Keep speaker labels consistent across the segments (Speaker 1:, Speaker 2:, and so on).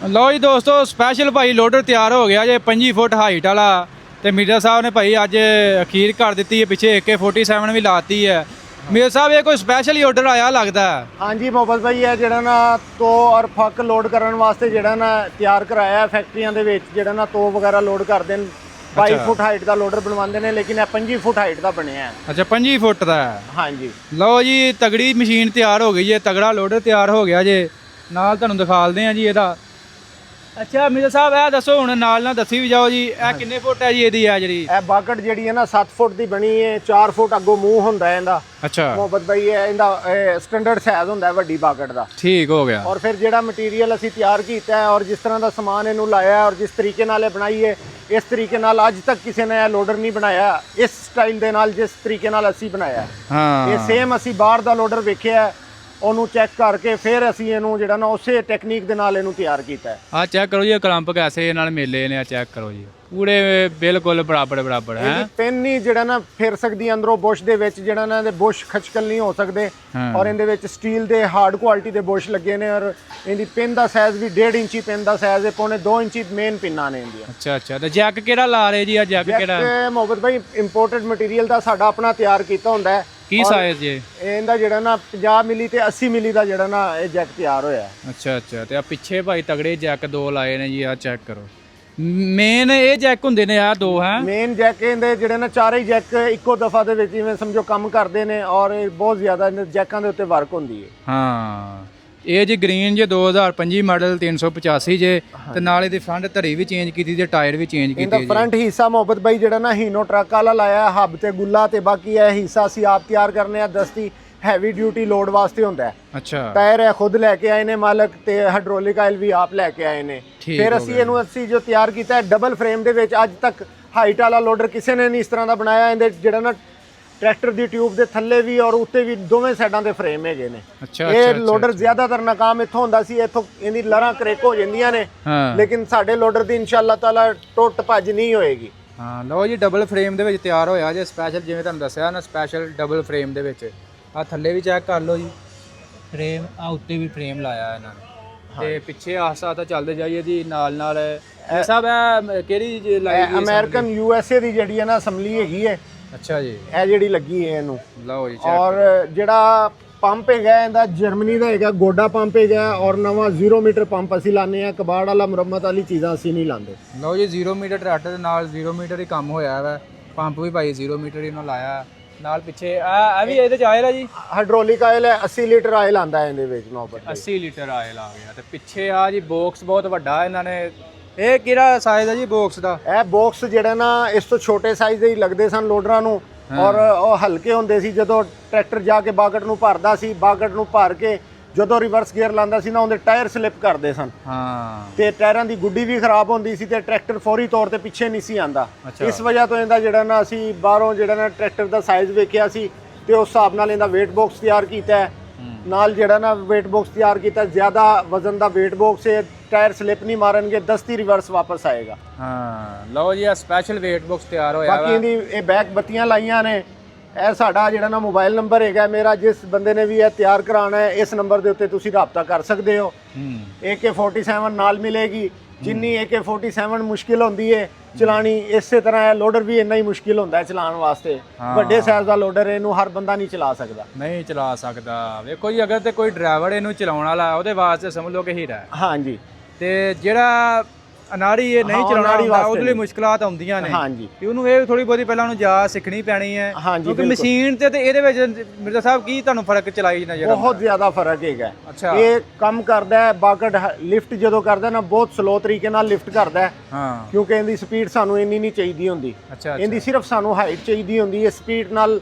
Speaker 1: ਲਓ ਜੀ ਦੋਸਤੋ, ਸਪੈਸ਼ਲ ਭਾਈ ਲੋਡਰ ਤਿਆਰ ਹੋ ਗਿਆ ਜੇ 25 ਫੁੱਟ ਹਾਈਟ ਵਾਲਾ। ਤੇ ਮੀਡੀਆ ਸਾਹਿਬ ਨੇ ਭਾਈ ਅੱਜ ਅਖੀਰ ਕਰ ਦਿੱਤੀ ਹੈ, ਪਿੱਛੇ AK-47 ਵੀ ਲਾਤੀ ਹੈ। ਮੀਡੀਆ ਸਾਹਿਬ ਇਹ ਕੋਈ ਸਪੈਸ਼ਲ ਹੀ ਆਰਡਰ ਆਇਆ ਲੱਗਦਾ।
Speaker 2: ਹਾਂਜੀ ਮੁਹੱਬਤ ਭਾਈ, ਇਹ ਜਿਹੜਾ ਨਾ ਤੋ ਔਰ ਫੱਕ ਲੋਡ ਕਰਨ ਵਾਸਤੇ ਜਿਹੜਾ ਨਾ ਤਿਆਰ ਕਰਾਇਆ ਫੈਕਟਰੀਆਂ ਦੇ ਵਿੱਚ, ਜਿਹੜਾ ਨਾ ਤੋ ਵਗੈਰਾ ਲੋਡ ਕਰਦੇ ਨੇ। 22 ਫੁੱਟ ਹਾਈਟ ਦਾ ਲੋਡਰ ਬਣਵਾਉਂਦੇ ਨੇ, ਲੇਕਿਨ ਇਹ 25 ਫੁੱਟ ਹਾਈਟ ਦਾ ਬਣਿਆ ਹੈ।
Speaker 1: ਅੱਛਾ, 25 ਫੁੱਟ ਦਾ ਹੈ।
Speaker 2: ਹਾਂਜੀ
Speaker 1: ਲਓ ਜੀ, ਤਗੜੀ ਮਸ਼ੀਨ ਤਿਆਰ ਹੋ ਗਈ ਜੇ, ਤਗੜਾ ਲੋਡਰ ਤਿਆਰ ਹੋ ਗਿਆ ਜੇ। ਨਾਲ ਤੁਹਾਨੂੰ ਦਿਖਾਲਦੇ ਆ ਜੀ ਇਹਦਾ। ਅੱਛਾ ਮੀਡੀਆ ਸਾਹਿਬ, ਇਹ ਦੱਸੋ ਹੁਣ ਨਾਲ ਦੱਸੀ ਵੀ ਜਾਓ ਜੀ, ਇਹ ਕਿੰਨੇ ਫੁੱਟ ਹੈ ਜੀ ਇਹਦੀ ਹੈ ਜਿਹੜੀ?
Speaker 2: ਇਹ ਬਾਕਟ ਜਿਹੜੀ ਹੈ ਨਾ 7 ਫੁੱਟ ਦੀ ਬਣੀ ਹੈ, 4 ਫੁੱਟ ਅੱਗੋਂ ਮੂੰਹ ਹੁੰਦਾ ਹੈ ਇਹਦਾ।
Speaker 1: ਅੱਛਾ
Speaker 2: ਮੁਹੱਬਤ ਭਾਈ, ਇਹਦਾ ਸਟੈਂਡਰਡ ਸਾਈਜ਼ ਹੁੰਦਾ ਹੈ ਵੱਡੀ ਬਾਕਟ ਦਾ।
Speaker 1: ਠੀਕ ਹੋ ਗਿਆ।
Speaker 2: ਔਰ ਫਿਰ ਜਿਹੜਾ ਮਟੀਰੀਅਲ ਅਸੀਂ ਤਿਆਰ ਕੀਤਾ ਹੈ ਔਰ ਜਿਸ ਤਰ੍ਹਾਂ ਦਾ ਸਮਾਨ ਇਹਨੂੰ ਲਾਇਆ ਔਰ ਜਿਸ ਤਰੀਕੇ ਨਾਲ ਇਹ ਬਣਾਈ ਹੈ, ਇਸ ਤਰੀਕੇ ਨਾਲ ਅੱਜ ਤੱਕ ਕਿਸੇ ਨੇ ਇਹ ਲੋਡਰ ਨਹੀਂ ਬਣਾਇਆ ਇਸ ਸਟਾਈਲ ਦੇ ਨਾਲ, ਜਿਸ ਤਰੀਕੇ ਨਾਲ ਅਸੀਂ ਬਣਾਇਆ।
Speaker 1: ਹਾਂ,
Speaker 2: ਇਹ ਸੇਮ ਅਸੀਂ ਬਾਹਰ ਦਾ ਲੋਡਰ ਵੇਖਿਆ, ਉਹਨੂੰ ਚੈੱਕ ਕਰਕੇ ਫਿਰ ਅਸੀਂ ਇਹਨੂੰ ਜਿਹੜਾ ਨਾ ਉਸੇ ਟੈਕਨੀਕ ਦੇ ਨਾਲ ਇਹਨੂੰ ਤਿਆਰ ਕੀਤਾ ਹੈ।
Speaker 1: ਆ ਚੈੱਕ ਕਰੋ ਜੀ, ਕਲੰਪ ਕੈਸੇ ਨਾਲ ਮੇਲੇ ਨੇ, ਆ ਚੈੱਕ ਕਰੋ ਜੀ, ਪੂਰੇ ਬਿਲਕੁਲ ਬਰਾਬਰ ਹੈ।
Speaker 2: ਇਹਦੀ ਪਿੰਨ ਹੀ ਜਿਹੜਾ ਨਾ ਫਿਰ ਸਕਦੀ ਅੰਦਰੋਂ, ਬੁਸ਼ ਦੇ ਵਿੱਚ ਜਿਹੜਾ ਨਾ ਇਹਦੇ ਬੁਸ਼ ਖਚਕਲ ਨਹੀਂ ਹੋ ਸਕਦੇ। ਔਰ ਇਹਦੇ ਵਿੱਚ ਸਟੀਲ ਦੇ ਹਾਰਡ ਕੁਆਲਿਟੀ ਦੇ ਬੁਸ਼ ਲੱਗੇ ਨੇ। ਔਰ ਇਹਦੀ ਪਿੰਨ ਦਾ ਸਾਈਜ਼ ਵੀ 1.5 ਇੰਚੀ ਪਿੰਨ ਦਾ ਸਾਈਜ਼ ਹੈ, ਪੌਣੇ 2 ਇੰਚੀ ਮੇਨ ਪਿੰਨਾਂ ਨੇ ਇਹਦੀਆਂ।
Speaker 1: ਅੱਛਾ ਅੱਛਾ, ਤੇ ਜੈਕ ਕਿਹੜਾ ਲਾ ਰਹੇ ਜੀ? ਆ ਜੈਕ ਕਿਹੜਾ?
Speaker 2: ਮੁਹੱਬਤ ਭਾਈ, ਇੰਪੋਰਟਡ ਮਟੀਰੀਅਲ ਦਾ ਸਾਡਾ ਆਪਣਾ ਤਿਆਰ ਕੀਤਾ ਹੁੰਦਾ ਹੈ।
Speaker 1: ਕੀ ਸਾਈਜ਼ ਜੀ
Speaker 2: ਇਹਦਾ? ਜਿਹੜਾ ਨਾ 50 ਮਿਲੀ ਤੇ 80 ਮਿਲੀ ਦਾ ਜਿਹੜਾ ਨਾ ਇਹ ਜੈਕ ਤਿਆਰ ਹੋਇਆ।
Speaker 1: ਅੱਛਾ ਅੱਛਾ, ਤੇ ਆ ਪਿੱਛੇ ਭਾਈ ਤਗੜੇ ਜੈਕ ਦੋ ਲਾਏ ਨੇ ਜੀ, ਆ ਚੈੱਕ ਕਰੋ। ਮੇਨ ਇਹ ਜੈਕ ਹੁੰਦੇ ਨੇ ਆ ਦੋ? ਹੈ
Speaker 2: ਮੇਨ ਜੈਕ ਇਹਦੇ ਜਿਹੜੇ ਨਾ ਚਾਰੇ ਹੀ ਜੈਕ ਇੱਕੋ ਦਫਾ ਦੇ ਵਿੱਚ ਜਿਵੇਂ ਸਮਝੋ ਕੰਮ ਕਰਦੇ ਨੇ। ਔਰ ਇਹ ਬਹੁਤ ਜ਼ਿਆਦਾ ਜੈਕਾਂ ਦੇ ਉੱਤੇ ਵਰਕ ਹੁੰਦੀ ਹੈ।
Speaker 1: ਹਾਂ, ਇਹ ਜੀ ਗ੍ਰੀਨ ਜੇ 2025 ਮਾਡਲ 385 ਜੇ। ਤੇ ਨਾਲ ਇਹਦੀ ਫਰੰਟ ਧਰੀ ਵੀ ਚੇਂਜ ਕੀਤੀ ਤੇ ਟਾਇਰ ਵੀ ਚੇਂਜ ਕੀਤੇ
Speaker 2: ਇਹਦਾ ਫਰੰਟ ਹਿੱਸਾ ਮੁਹੱਬਤ ਬਾਈ ਜਿਹੜਾ ਨਾ ਹੀਨੋ ਟਰੱਕ ਵਾਲਾ ਲਾਇਆ, ਹੱਬ ਤੇ ਗੁੱਲਾ ਤੇ। ਬਾਕੀ ਇਹ ਹਿੱਸਾ ਅਸੀਂ ਆਪ ਤਿਆਰ ਕਰਨੇ ਆ, ਦਸਤੀ ਹੈਵੀ ਡਿਊਟੀ ਲੋਡ ਵਾਸਤੇ ਹੁੰਦਾ ਹੈ।
Speaker 1: ਅੱਛਾ,
Speaker 2: ਟਾਇਰ ਹੈ ਖੁਦ ਲੈ ਕੇ ਆਏ ਨੇ ਮਾਲਕ, ਤੇ ਹਾਈਡ੍ਰੋਲਿਕ ਆਇਲ ਵੀ ਆਪ ਲੈ ਕੇ ਆਏ ਨੇ। ਫਿਰ ਅਸੀਂ ਜੋ ਤਿਆਰ ਕੀਤਾ ਹੈ ਡਬਲ ਫਰੇਮ ਦੇ ਵਿੱਚ, ਅੱਜ ਤੱਕ ਹਾਈਟ ਵਾਲਾ ਲੋਡਰ ਕਿਸੇ ਨੇ ਨਹੀਂ ਇਸ ਤਰ੍ਹਾਂ ਦਾ ਬਣਾਇਆ। ਇਹਦੇ ਜਿਹੜਾ ਨਾ ਟਰੈਕਟਰ ਦੀ ਟਿਊਬ ਦੇ ਥੱਲੇ ਵੀ ਔਰ ਉੱਤੇ ਵੀ ਦੋਵੇਂ ਸਾਈਡਾਂ ਦੇ ਫਰੇਮ ਹੈਗੇ ਨੇ।
Speaker 1: ਅੱਛਾ,
Speaker 2: ਇਹ ਲੋਡਰ ਜ਼ਿਆਦਾਤਰ ਨਾਕਾਮ ਇੱਥੋਂ ਹੁੰਦਾ ਸੀ, ਇੱਥੋਂ ਇਹਦੀ ਲਰਾਂ ਕਰੇਕ ਹੋ ਜਾਂਦੀਆਂ ਨੇ। ਲੇਕਿਨ ਸਾਡੇ ਲੋਡਰ ਦੀ ਇਨਸ਼ਾਅੱਲਾ ਤਾਲਾ ਟੁੱਟ ਭੱਜ ਨਹੀਂ ਹੋਏਗੀ।
Speaker 1: ਹਾਂ ਲਓ ਜੀ, ਡਬਲ ਫਰੇਮ ਦੇ ਵਿੱਚ ਤਿਆਰ ਹੋਇਆ ਜੇ ਸਪੈਸ਼ਲ, ਜਿਵੇਂ ਤੁਹਾਨੂੰ ਦੱਸਿਆ ਨਾ, ਸਪੈਸ਼ਲ ਡਬਲ ਫਰੇਮ ਦੇ ਵਿੱਚ। ਆ ਥੱਲੇ ਵੀ ਚੈੱਕ ਕਰ ਲਓ ਜੀ ਫਰੇਮ, ਆ ਉੱਤੇ ਵੀ ਫਰੇਮ ਲਾਇਆ ਇਹਨਾਂ ਨੇ। ਤੇ ਪਿੱਛੇ ਆਸਾ ਤਾਂ ਚੱਲਦੇ ਜਾਈਏ ਜੀ ਨਾਲ ਨਾਲ। ਇਹ ਸਭ ਹੈ ਕਿਹੜੀ ਲਾਈ?
Speaker 2: ਅਮਰੀਕਨ USA ਦੀ ਜਿਹੜੀ ਹੈ ਨਾ ਅਸੈਂਬਲੀ ਹੈਗੀ ਹੈ।
Speaker 1: ਅੱਛਾ ਜੀ,
Speaker 2: ਇਹ ਜਿਹੜੀ ਲੱਗੀ ਹੈ ਇਹਨੂੰ।
Speaker 1: ਲਓ ਜੀ,
Speaker 2: ਔਰ ਜਿਹੜਾ ਪੰਪ ਹੈਗਾ ਇਹਦਾ ਜਰਮਨੀ ਦਾ ਹੈਗਾ, ਗੋਡਾ ਪੰਪ ਹੈਗਾ। ਔਰ ਨਵਾਂ 0 ਮੀਟਰ ਪੰਪ ਅਸੀਂ ਲਾਉਂਦੇ ਆ, ਕਬਾੜ ਵਾਲਾ ਮੁਰੰਮਤ ਵਾਲੀ ਚੀਜ਼ਾਂ ਅਸੀਂ ਨਹੀਂ ਲਾਉਂਦੇ।
Speaker 1: ਲਓ ਜੀ, 0 ਮੀਟਰ ਟਰੈਕਟਰ ਦੇ ਨਾਲ 0 ਮੀਟਰ ਹੀ ਕੰਮ ਹੋਇਆ ਵਾ। ਪੰਪ ਵੀ ਭਾਈ 0 ਮੀਟਰ ਹੀ ਉਹਨਾਂ ਲਾਇਆ ਨਾਲ। ਪਿੱਛੇ ਆ ਵੀ ਇਹਦੇ ਚ ਆਇਲ ਹੈ ਜੀ,
Speaker 2: ਹਾਈਡ੍ਰੋਲਿਕ ਆਇਲ ਹੈ। 80 ਲੀਟਰ ਆਇਲ ਆਂਦਾ ਹੈ ਇਹਦੇ ਵਿੱਚ ਮੁਹੱਬਤ।
Speaker 1: 80 ਲੀਟਰ ਆਇਲ ਆ ਗਿਆ। ਤੇ ਪਿੱਛੇ ਆ ਜੀ ਬਾਕਸ ਬਹੁਤ ਵੱਡਾ ਇਹਨਾਂ ਨੇ। ਇਹ ਕਿਹੜਾ ਸਾਈਜ਼ ਹੈ ਜੀ ਬਾਕਸ ਦਾ?
Speaker 2: ਇਹ ਬਾਕਸ ਜਿਹੜਾ ਨਾ ਇਸ ਤੋਂ ਛੋਟੇ ਸਾਈਜ਼ ਦੇ ਹੀ ਲੱਗਦੇ ਸਨ ਲੋਡਰਾਂ ਨੂੰ। ਔਰ ਉਹ ਹਲਕੇ ਹੁੰਦੇ ਸੀ। ਜਦੋਂ ਟਰੈਕਟਰ ਜਾ ਕੇ ਬਾਕਟ ਨੂੰ ਭਰਦਾ ਸੀ, ਬਾਕਟ ਨੂੰ ਭਰ ਕੇ ਜਦੋਂ ਰਿਵਰਸ ਗੇਅਰ ਲਾਉਂਦਾ ਸੀ ਨਾ, ਉਹਦੇ ਟਾਇਰ ਸਲਿੱਪ ਕਰਦੇ ਸਨ।
Speaker 1: ਹਾਂ, ਤੇ
Speaker 2: ਟਾਇਰਾਂ ਦੀ ਗੁੱਡੀ ਵੀ ਖਰਾਬ ਹੁੰਦੀ ਸੀ ਤੇ ਟਰੈਕਟਰ ਫੌਰੀ ਤੌਰ ਤੇ ਪਿੱਛੇ ਨਹੀਂ ਸੀ ਆਂਦਾ। ਇਸ ਵਜ੍ਹਾ ਤੋਂ ਇਹਦਾ ਜਿਹੜਾ ਨਾ ਅਸੀਂ ਬਾਹਰੋਂ ਜਿਹੜਾ ਨਾ ਟਰੈਕਟਰ ਦਾ ਸਾਈਜ਼ ਵੇਖਿਆ ਸੀ ਤੇ ਉਸ ਹਿਸਾਬ ਨਾਲ ਇਹਦਾ weight box ਤਿਆਰ ਕੀਤਾ ਹੈ। ਨਾਲ ਜਿਹੜਾ ਨਾ weight box ਤਿਆਰ ਕੀਤਾ, ਜ਼ਿਆਦਾ ਵਜ਼ਨ ਦਾ weight box ਹੈ। ਟਾਇਰ ਸਲਿੱਪ ਨਹੀਂ ਮਾਰਨਗੇ, ਦਸਤੀ ਰਿਵਰਸ ਵਾਪਸ ਆਏਗਾ।
Speaker 1: ਹਾਂ ਲਓ ਜੀ, ਆ ਸਪੈਸ਼ਲ weight box ਤਿਆਰ ਹੋਇਆ ਵਾ।
Speaker 2: ਬਾਕੀ ਇਹਦੀ ਇਹ ਬੈਕ ਬੱਤੀਆਂ ਲਾਈਆਂ ਨੇ। ਇਹ ਸਾਡਾ ਜਿਹੜਾ ਨਾ ਮੋਬਾਈਲ ਨੰਬਰ ਹੈਗਾ ਮੇਰਾ, ਜਿਸ ਬੰਦੇ ਨੇ ਵੀ ਇਹ ਤਿਆਰ ਕਰਾਉਣਾ ਹੈ, ਇਸ ਨੰਬਰ ਦੇ ਉੱਤੇ ਤੁਸੀਂ ਰਾਬਤਾ ਕਰ ਸਕਦੇ ਹੋ। AK-47 ਨਾਲ ਮਿਲੇਗੀ। ਜਿੰਨੀ AK-47 ਮੁਸ਼ਕਿਲ ਹੁੰਦੀ ਹੈ ਚਲਾਣੀ, ਇਸੇ ਤਰ੍ਹਾਂ ਇਹ ਲੋਡਰ ਵੀ ਇੰਨਾ ਹੀ ਮੁਸ਼ਕਿਲ ਹੁੰਦਾ ਹੈ ਚਲਾਉਣ ਵਾਸਤੇ। ਵੱਡੇ ਸਾਈਜ਼ ਦਾ ਲੋਡਰ ਇਹਨੂੰ ਹਰ ਬੰਦਾ ਨਹੀਂ ਚਲਾ ਸਕਦਾ।
Speaker 1: ਨਹੀਂ ਚਲਾ ਸਕਦਾ। ਵੇਖੋ ਜੀ, ਅਗਰ ਤੇ ਕੋਈ ਡਰਾਈਵਰ ਇਹਨੂੰ ਚਲਾਉਣ ਵਾਲਾ, ਉਹਦੇ ਵਾਸਤੇ ਸਮਝ ਲਓ ਕਿ ਹੀਰਾ ਹੈ।
Speaker 2: ਹਾਂਜੀ,
Speaker 1: ਤੇ ਜਿਹੜਾ ਅਨਾੜੀ ਇਹ ਨਹੀਂ ਚਲਾਉਣਾ, ਉਹਦੇ ਲਈ ਮੁਸ਼ਕਲਾਂ ਆਉਂਦੀਆਂ ਨੇ।
Speaker 2: ਹਾਂਜੀ,
Speaker 1: ਤੇ ਉਹਨੂੰ ਇਹ ਥੋੜੀ ਬਹੁਤੀ ਪਹਿਲਾਂ ਉਹਨੂੰ ਜਾ ਸਿੱਖਣੀ ਪੈਣੀ ਹੈ। ਕਿਉਂਕਿ ਮਸ਼ੀਨ ਤੇ ਇਹਦੇ ਵਿੱਚ ਮਿਰਜ਼ਾ ਸਾਹਿਬ ਕੀ ਤੁਹਾਨੂੰ ਫਰਕ ਚਲਾਈ ਨਜ਼ਰ?
Speaker 2: ਬਹੁਤ ਜ਼ਿਆਦਾ ਫਰਕ ਹੈਗਾ।
Speaker 1: ਅੱਛਾ,
Speaker 2: ਇਹ ਕੰਮ ਕਰਦਾ ਹੈ ਬਾਕਟ ਲਿਫਟ ਜਦੋਂ ਕਰਦਾ ਨਾ, ਬਹੁਤ ਸਲੋ ਤਰੀਕੇ ਨਾਲ ਲਿਫਟ ਕਰਦਾ ਹੈ।
Speaker 1: ਹਾਂ,
Speaker 2: ਕਿਉਂਕਿ ਇਹਦੀ ਸਪੀਡ ਸਾਨੂੰ ਇੰਨੀ ਨਹੀਂ ਚਾਹੀਦੀ ਹੁੰਦੀ।
Speaker 1: ਅੱਛਾ,
Speaker 2: ਇਹਦੀ ਸਿਰਫ ਸਾਨੂੰ ਹਾਈਟ ਚਾਹੀਦੀ ਹੁੰਦੀ ਹੈ, ਸਪੀਡ ਨਾਲ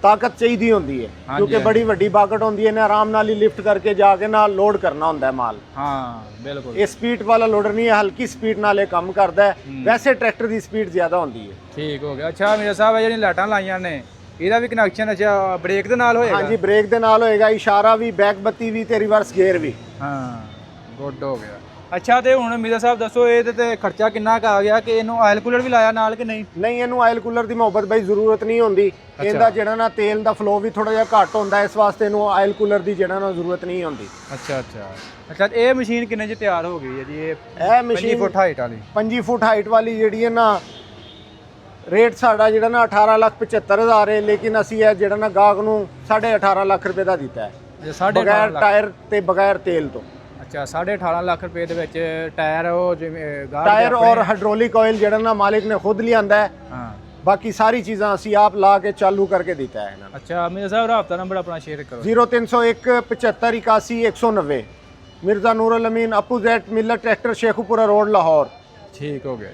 Speaker 2: ਤਾਕਤ ਚਾਹੀਦੀ ਹੁੰਦੀ ਹੈ। ਕਿਉਂਕਿ ਬੜੀ ਵੱਡੀ ਬਾਕਟ ਹੁੰਦੀ ਹੈ, ਨੇ ਆਰਾਮ ਨਾਲ ਹੀ ਲਿਫਟ ਕਰਕੇ ਜਾ ਕੇ ਨਾਲ ਲੋਡ ਕਰਨਾ ਹੁੰਦਾ ਹੈ ਮਾਲ।
Speaker 1: ਹਾਂ ਬਿਲਕੁਲ,
Speaker 2: ਇਹ ਸਪੀਡ ਵਾਲਾ ਲੋਡਰ ਨਹੀਂ ਹੈ, ਹਲਕੀ ਸਪੀਡ ਨਾਲ ਇਹ ਕੰਮ ਕਰਦਾ ਹੈ। ਵੈਸੇ ਟਰੈਕਟਰ ਦੀ ਸਪੀਡ ਜ਼ਿਆਦਾ ਹੁੰਦੀ ਹੈ।
Speaker 1: ਠੀਕ ਹੋ ਗਿਆ। ਅੱਛਾ ਮੇਰਾ ਸਾਹਿਬ, ਜਿਹੜੀਆਂ ਲਾਈਟਾਂ ਲਾਈਆਂ ਨੇ, ਇਹਦਾ ਵੀ ਕਨੈਕਸ਼ਨ ਅੱਛਾ ਬ੍ਰੇਕ ਦੇ ਨਾਲ ਹੋਏਗਾ?
Speaker 2: ਹਾਂਜੀ, ਬ੍ਰੇਕ ਦੇ ਨਾਲ ਹੋਏਗਾ। ਇਸ਼ਾਰਾ ਵੀ, ਬੈਕ ਬੱਤੀ ਵੀ ਤੇ ਰਿਵਰਸ ਗੇਅਰ ਵੀ।
Speaker 1: ਹਾਂ, ਗੁੱਡ ਹੋ ਗਿਆ। ਅੱਛਾ ਤੇ ਹੁਣ ਮਿਰਜ਼ਾ ਸਾਹਿਬ ਦੱਸੋ ਇਹਦੇ ਤੇ ਖਰਚਾ ਕਿੰਨਾ ਕੁ ਆ ਗਿਆ ਕਿ ਇਹਨੂੰ ਆਇਲ ਕੂਲਰ ਵੀ ਲਾਇਆ ਨਾਲ ਕਿ ਨਹੀਂ?
Speaker 2: ਨਹੀਂ, ਇਹਨੂੰ ਆਇਲ ਕੂਲਰ ਦੀ ਮੁਹੱਬਤ ਬਈ ਜ਼ਰੂਰਤ ਨਹੀਂ ਹੁੰਦੀ। ਇਹਦਾ ਜਿਹੜਾ ਨਾ ਤੇਲ ਦਾ ਫਲੋ ਵੀ ਥੋੜਾ ਜਿਹਾ ਘੱਟ ਹੁੰਦਾ, ਇਸ ਵਾਸਤੇ ਇਹਨੂੰ ਆਇਲ ਕੂਲਰ ਦੀ ਜਿਹੜਾ ਨਾ ਜ਼ਰੂਰਤ ਨਹੀਂ ਹੁੰਦੀ।
Speaker 1: ਅੱਛਾ ਇਹ ਮਸ਼ੀਨ ਕਿੰਨੇ ਚ ਤਿਆਰ ਹੋ ਗਈ ਹੈ ਜੀ?
Speaker 2: ਇਹ ਮਸ਼ੀਨ
Speaker 1: 5 ਫੁੱਟ ਹਾਈਟ ਵਾਲੀ
Speaker 2: 5 ਫੁੱਟ ਹਾਈਟ ਵਾਲੀ ਜਿਹੜੀ ਹੈ ਨਾ, ਰੇਟ ਸਾਡਾ ਜਿਹੜਾ ਨਾ 18,75,000 ਹੈ, ਲੇਕਿਨ ਅਸੀਂ ਇਹ ਜਿਹੜਾ ਨਾ ਗਾਹਕ ਨੂੰ 18.5 ਲੱਖ ਰੁਪਏ ਦਾ ਦਿੱਤਾ ਹੈ, ਬਗੈਰ ਟਾਇਰ ਤੇ ਬਗੈਰ ਤੇਲ ਤੋਂ।
Speaker 1: ਅੱਛਾ 18.5 ਲੱਖ ਰੁਪਏ ਦੇ ਵਿੱਚ ਟਾਇਰ, ਉਹ ਜਿਵੇਂ
Speaker 2: ਟਾਇਰ ਔਰ ਹਾਈਡ੍ਰੋਲਿਕ ਆਇਲ ਜਿਹੜਾ ਨਾ ਮਾਲਿਕ ਨੇ ਖੁਦ ਲਿਆਂਦਾ ਹੈ।
Speaker 1: ਹਾਂ,
Speaker 2: ਬਾਕੀ ਸਾਰੀ ਚੀਜ਼ਾਂ ਅਸੀਂ ਆਪ ਲਾ ਕੇ ਚਾਲੂ ਕਰਕੇ ਦਿੱਤਾ ਹੈ ਇਹਨਾਂ ਨੂੰ।
Speaker 1: ਅੱਛਾ ਮਿਰਜ਼ਾ ਸਾਹਿਬ ਰਾਬਤਾ ਨੰਬਰ ਆਪਣਾ ਸ਼ੇਅਰ ਕਰੋ।
Speaker 2: 0301 75 81 190, Mirza Noor Al Amin, opposite Millat tractor, Sheikhupura road, Lahore.
Speaker 1: ਠੀਕ ਹੋ ਗਿਆ।